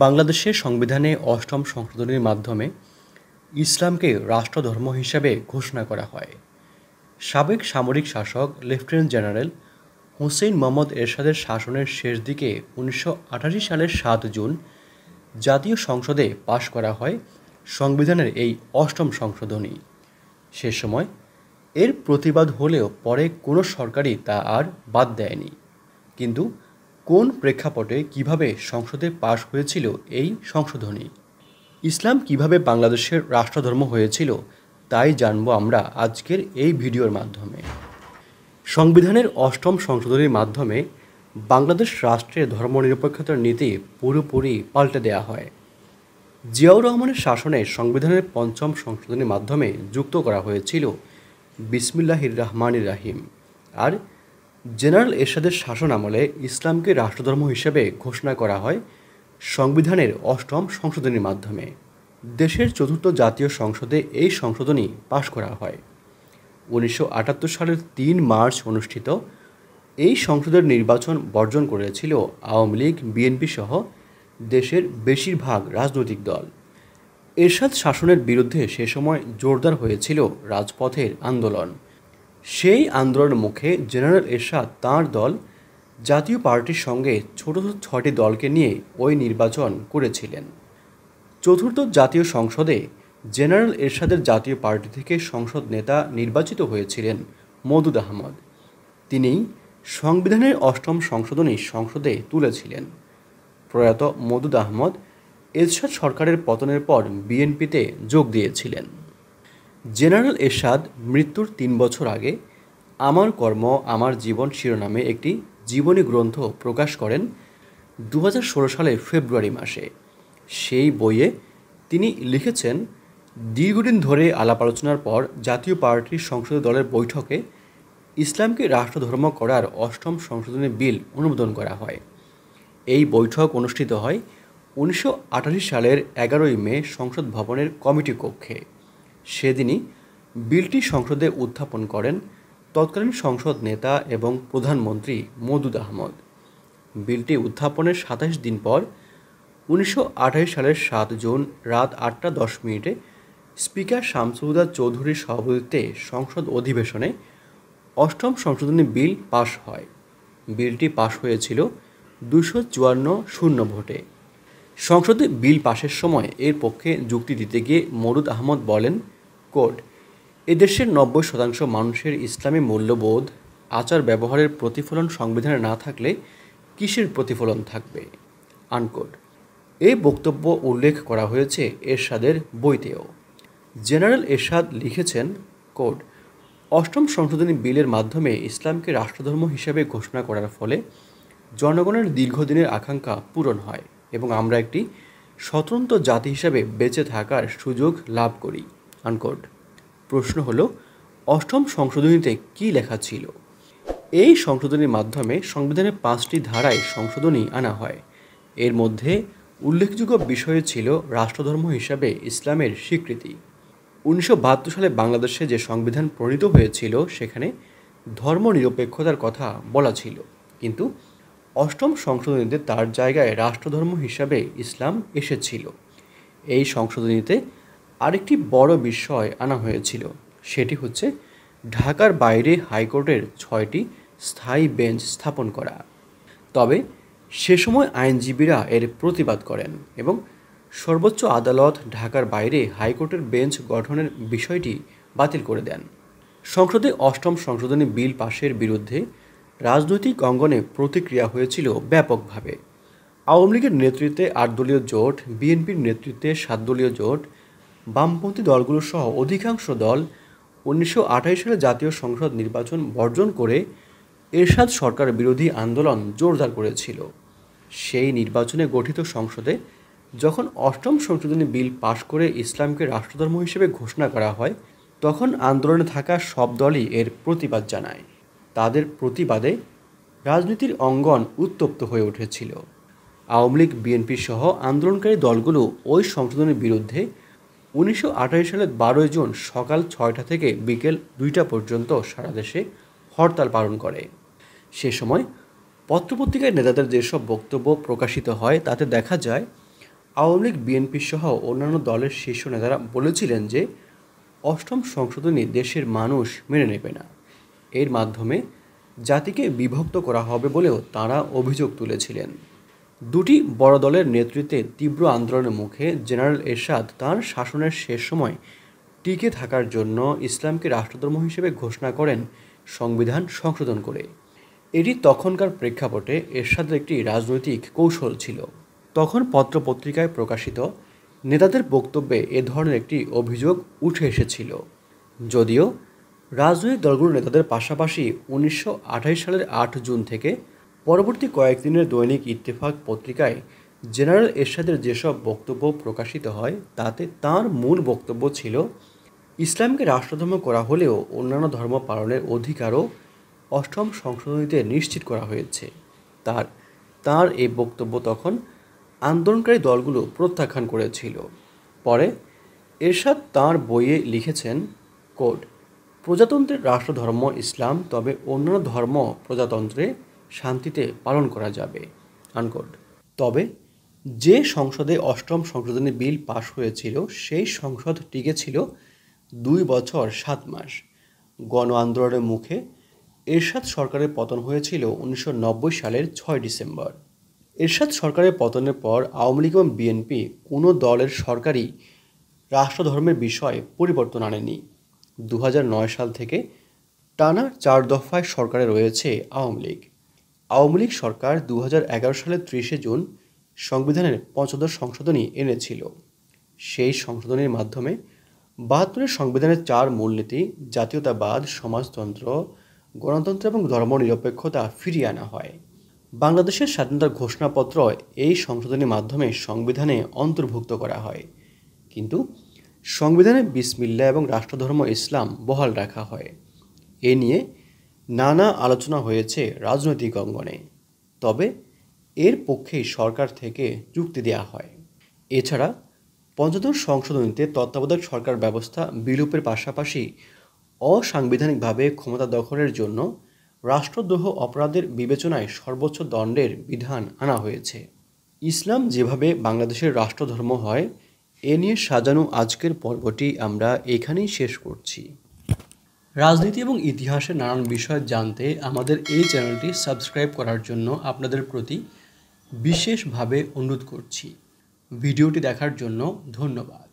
বাংলাদেশের সংবিধানে অষ্টম সংশোধনীর মাধ্যমে ইসলামকে রাষ্ট্রধর্ম হিসাবে ঘোষণা করা হয়। সাবেক সামরিক শাসক লেফটেন্যান্ট জেনারেল হুসেইন মোহাম্মদ এরশাদের শাসনের শেষ দিকে ১৯৮৮ সালের ৭ জুন জাতীয় সংসদে পাশ করা হয় সংবিধানের এই অষ্টম সংশোধনী। সে সময় এর প্রতিবাদ হলেও পরে কোনো সরকারই তা আর বাদ দেয়নি। কিন্তু কোন প্রেক্ষাপটে কিভাবে সংসদে পাশ হয়েছিল এই সংশোধনী, ইসলাম কিভাবে বাংলাদেশের রাষ্ট্রধর্ম হয়েছিল, তাই জানব আমরা আজকের এই ভিডিওর মাধ্যমে। সংবিধানের অষ্টম সংশোধনীর মাধ্যমে বাংলাদেশ রাষ্ট্রের ধর্মনিরপেক্ষতার নীতি পুরোপুরি পাল্টে দেওয়া হয়। জিয়াউর রহমানের শাসনে সংবিধানের পঞ্চম সংশোধনীর মাধ্যমে যুক্ত করা হয়েছিল বিসমিল্লাহির রহমানির রাহিম, আর জেনারেল এরশাদের শাসন আমলে ইসলামকে রাষ্ট্রধর্ম হিসেবে ঘোষণা করা হয় সংবিধানের অষ্টম সংশোধনীর মাধ্যমে। দেশের চতুর্থ জাতীয় সংসদে এই সংশোধনী পাশ করা হয়। ১৯৭৮ সালের ৩ মার্চ অনুষ্ঠিত এই সংসদের নির্বাচন বর্জন করেছিল আওয়ামী লীগ, বিএনপি সহ দেশের বেশিরভাগ রাজনৈতিক দল। এরশাদ শাসনের বিরুদ্ধে সে সময় জোরদার হয়েছিল রাজপথের আন্দোলন। সেই আন্দোলনের মুখে জেনারেল এরশাদ তাঁর দল জাতীয় পার্টির সঙ্গে ছোট ছোট ৬টি দলকে নিয়ে ওই নির্বাচন করেছিলেন। চতুর্থ জাতীয় সংসদে জেনারেল এরশাদের জাতীয় পার্টি থেকে সংসদ নেতা নির্বাচিত হয়েছিলেন মওদুদ আহমদ। তিনিই সংবিধানের অষ্টম সংশোধনী সংসদে তুলেছিলেন। প্রয়াত মওদুদ আহমদ এরশাদ সরকারের পতনের পর বিএনপিতে যোগ দিয়েছিলেন। জেনারেল এরশাদ মৃত্যুর ৩ বছর আগে আমার কর্ম আমার জীবন শিরোনামে একটি জীবনী গ্রন্থ প্রকাশ করেন ২০১৬ সালের ফেব্রুয়ারি মাসে। সেই বইয়ে তিনি লিখেছেন, দীর্ঘদিন ধরে আলাপ আলোচনার পর জাতীয় পার্টির সংসদীয় দলের বৈঠকে ইসলামকে রাষ্ট্রধর্ম করার অষ্টম সংশোধনী বিল অনুমোদন করা হয়। এই বৈঠক অনুষ্ঠিত হয় ১৯৮৮ সালের ১১ই মে সংসদ ভবনের কমিটি কক্ষে। সেদিনই বিলটি সংসদে উত্থাপন করেন তৎকালীন সংসদ নেতা এবং প্রধানমন্ত্রী মওদুদ আহমদ। বিলটি উত্থাপনের ২৭ দিন পর ১৯২৮ সালের ৭ জুন রাত ৮টা ১০ মিনিটে স্পিকার শামসুল হুদা চৌধুরীর সভাপতিত্বে সংসদ অধিবেশনে অষ্টম সংশোধনী বিল পাশ হয়। বিলটি পাশ হয়েছিল ২৫৪ শূন্য ভোটে। সংসদে বিল পাশের সময় এর পক্ষে যুক্তি দিতে গিয়ে মওদুদ আহমদ বলেন, কোড, এদেশের ৯০% মানুষের ইসলামী মূল্যবোধ আচার ব্যবহারের প্রতিফলন সংবিধানে না থাকলে কিসের প্রতিফলন থাকবে, আনকোড। এই বক্তব্য উল্লেখ করা হয়েছে এরশাদের বইতেও। জেনারেল এরশাদ লিখেছেন, কোড, অষ্টম সংশোধনী বিলের মাধ্যমে ইসলামকে রাষ্ট্রধর্ম হিসেবে ঘোষণা করার ফলে জনগণের দীর্ঘদিনের আকাঙ্ক্ষা পূরণ হয় এবং আমরা একটি স্বতন্ত্র জাতি হিসাবে বেঁচে থাকার সুযোগ লাভ করি, আনকোড। প্রশ্ন হলো, অষ্টম সংশোধনীতে কী লেখা ছিল? এই সংশোধনীর মাধ্যমে সংবিধানের ৫টি ধারায় সংশোধনী আনা হয়। এর মধ্যে উল্লেখযোগ্য বিষয় ছিল রাষ্ট্রধর্ম হিসাবে ইসলামের স্বীকৃতি। ১৯৭২ সালে বাংলাদেশে যে সংবিধান প্রণীত হয়েছিল সেখানে ধর্মনিরপেক্ষতার কথা বলা ছিল, কিন্তু অষ্টম সংশোধনীতে তার জায়গায় রাষ্ট্রধর্ম হিসাবে ইসলাম এসেছিল। এই সংশোধনীতে আরেকটি বড় বিষয় আনা হয়েছিল, সেটি হচ্ছে ঢাকার বাইরে হাইকোর্টের ৬টি স্থায়ী বেঞ্চ স্থাপন করা। তবে সে সময় আইনজীবীরা এর প্রতিবাদ করেন এবং সর্বোচ্চ আদালত ঢাকার বাইরে হাইকোর্টের বেঞ্চ গঠনের বিষয়টি বাতিল করে দেন। সংসদে অষ্টম সংশোধনী বিল পাশের বিরুদ্ধে রাজনৈতিক অঙ্গনে প্রতিক্রিয়া হয়েছিল ব্যাপকভাবে। আওয়ামী লীগের নেতৃত্বে ৮ দলীয় জোট, বিএনপির নেতৃত্বে ৭ দলীয় জোট, বামপন্থী দলগুলো সহ অধিকাংশ দল ১৯২৮ সালে জাতীয় সংসদ নির্বাচন বর্জন করে এরশাদ সরকার বিরোধী আন্দোলন জোরদার করেছিল। সেই নির্বাচনে গঠিত সংসদে যখন অষ্টম সংশোধনী বিল পাশ করে ইসলামকে রাষ্ট্রধর্ম হিসেবে ঘোষণা করা হয়, তখন আন্দোলনে থাকা সব দলই এর প্রতিবাদ জানায়। তাদের প্রতিবাদে রাজনীতির অঙ্গন উত্তপ্ত হয়ে উঠেছিল। আওয়ামী লীগ, বিএনপি সহ আন্দোলনকারী দলগুলো ওই সংশোধনীর বিরুদ্ধে ১৯২৮ সালের ১২ জুন সকাল ৬টা থেকে বিকেল ২টা পর্যন্ত সারা দেশে হরতাল পালন করে। সে সময় পত্রপত্রিকায় নেতাদের যেসব বক্তব্য প্রকাশিত হয় তাতে দেখা যায় আওয়ামী লীগ, বিএনপি সহ অন্যান্য দলের শীর্ষ নেতারা বলেছিলেন যে অষ্টম সংশোধনী দেশের মানুষ মেনে নেবে না। এর মাধ্যমে জাতিকে বিভক্ত করা হবে বলেও তাঁরা অভিযোগ তুলেছিলেন। দুটি বড় দলের নেতৃত্বে তীব্র আন্দোলনের মুখে জেনারেল এরশাদ তাঁর শাসনের শেষ সময় টিকে থাকার জন্য ইসলামকে রাষ্ট্রধর্ম হিসেবে ঘোষণা করেন সংবিধান সংশোধন করে। এটি তখনকার প্রেক্ষাপটে এরশাদের একটি রাজনৈতিক কৌশল ছিল। তখন পত্রপত্রিকায় প্রকাশিত নেতাদের বক্তব্যে এ ধরনের একটি অভিযোগ উঠে এসেছিল। যদিও রাজনৈতিক দলগুলোর নেতাদের পাশাপাশি 1928 সালের 8 জুন থেকে পরবর্তী কয়েকদিনের দৈনিক ইত্তেফাক পত্রিকায় জেনারেল এরশাদের যেসব বক্তব্য প্রকাশিত হয় তাতে তাঁর মূল বক্তব্য ছিল ইসলামকে রাষ্ট্রধর্ম করা হলেও অন্যান্য ধর্ম পালনের অধিকারও অষ্টম সংশোধনীতে নিশ্চিত করা হয়েছে। তার এই বক্তব্য তখন আন্দোলনকারী দলগুলো প্রত্যাখ্যান করেছিল। পরে এরশাদ তাঁর বইয়ে লিখেছেন, কোড, প্রজাতন্ত্রের রাষ্ট্রধর্ম ইসলাম, তবে অন্যান্য ধর্ম প্রজাতন্ত্রে শান্তিতে পালন করা যাবে, আনকোড। তবে যে সংসদে অষ্টম সংশোধনী বিল পাশ হয়েছিল সেই সংসদ টিকেছিল 2 বছর 7 মাস। গণ আন্দোলনের মুখে এরশাদ সরকারের পতন হয়েছিল 1990 সালের 6 ডিসেম্বর। এরশাদ সরকারের পতনের পর আওয়ামী লীগ এবং বিএনপি কোনো দলের সরকারই রাষ্ট্রধর্মের বিষয়ে পরিবর্তন আনেনি। 2009 সাল থেকে টানা 4 দফায় সরকারে রয়েছে আওয়ামী লীগ। আওয়ামী লীগ সরকার 2011 সালের 30 জুন সংবিধানের 75 সংশোধনী এনেছিল। সেই সংশোধনীর মাধ্যমে 72 সংবিধানের 4 মূলনীতি, জাতীয়তাবাদ, সমাজতন্ত্র, গণতন্ত্র এবং ধর্মনিরপেক্ষতা ফিরিয়ে আনা হয়। বাংলাদেশের স্বাধীনতার ঘোষণাপত্র এই সংশোধনীর মাধ্যমে সংবিধানে অন্তর্ভুক্ত করা হয়, কিন্তু সংবিধানে বিসমিল্লাহ এবং রাষ্ট্রধর্ম ইসলাম বহাল রাখা হয়। এ নিয়ে নানা আলোচনা হয়েছে রাজনৈতিক অঙ্গনে, তবে এর পক্ষেই সরকার থেকে যুক্তি দেওয়া হয়। এছাড়া 75 সংশোধনীতে তত্ত্বাবধায়ক সরকার ব্যবস্থা বিলোপের পাশাপাশি অসাংবিধানিকভাবে ক্ষমতা দখলের জন্য রাষ্ট্রদ্রোহ অপরাধের বিবেচনায় সর্বোচ্চ দণ্ডের বিধান আনা হয়েছে। ইসলাম যেভাবে বাংলাদেশের রাষ্ট্রধর্ম হয় এ নিয়ে সাজানো আজকের পর্বটি আমরা এখানেই শেষ করছি। রাজনীতি এবং ইতিহাসের নানান বিষয় জানতে আমাদের এই চ্যানেলটি সাবস্ক্রাইব করার জন্য আপনাদের প্রতি বিশেষভাবে অনুরোধ করছি। ভিডিওটি দেখার জন্য ধন্যবাদ।